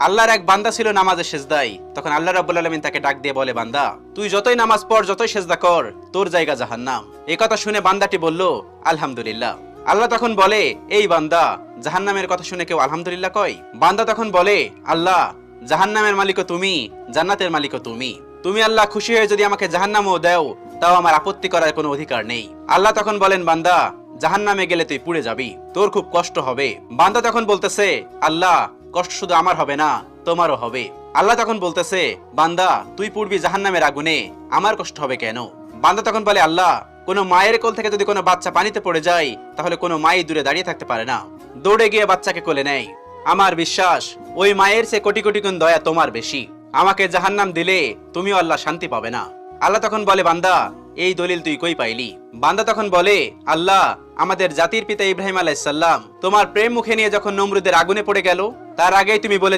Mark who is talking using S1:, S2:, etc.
S1: আল্লাহর এক বান্দা ছিল নামাজে সেজদায়। তখন আল্লাহ রাব্বুল আলামিন তাকে ডাক দিয়ে বলে, বান্দা তুই যতই নামাজ পড়, যতই সেজদা কর, তোর জায়গা জাহান্নাম। এই কথা শুনে বান্দাটি বলল, আলহামদুলিল্লাহ। আল্লাহ তখন বলে, এই বান্দা, জাহান্নামের কথা শুনে কেউ আলহামদুলিল্লাহ কয়? বান্দা তখন বলে, আল্লাহ, জাহান্নামের মালিকও তুমি, জান্নাতের মালিকও তুমি। তুমি আল্লাহ খুশি হয়ে যদি আমাকে জাহান্নামও দাও, তাও আমার আপত্তি করার কোনো অধিকার নেই। আল্লাহ তখন বলেন, বান্দা, জাহান্নামে গেলে তুই পুড়ে যাবি, তোর খুব কষ্ট হবে। বান্দা তখন বলতেছে, আল্লাহ, কষ্ট শুধু আমার হবে না, তোমারও হবে। আল্লাহ তখন বলতেছে, বান্দা, তুই পুড়বি জাহান্নামের আগুনে, আমার কষ্ট হবে কেন? বান্দা তখন বলে, আল্লাহ, কোনো মায়ের কোল থেকে যদি কোনো বাচ্চা পানিতে পড়ে যায়, তাহলে কোনো মাই দূরে দাঁড়িয়ে থাকতে পারে না, দৌড়ে গিয়ে বাচ্চাকে কোলে নেয়। আমার বিশ্বাস ওই মায়ের চেয়ে কোটি কোটি গুণ দয়া তোমার বেশি। আমাকে জাহান্নাম দিলে তুমিও আল্লাহ শান্তি পাবে না। আল্লাহ তখন বলে, বান্দা, এই দলিল তুই কই পাইলি? বান্দা তখন বলে, আল্লাহ, আমাদের জাতির পিতা ইব্রাহিম আলাইহিস সালাম তোমার প্রেম মুখে নিয়ে যখন নমরুদের আগুনে পড়ে গেল, তার আগেই তুমি বলে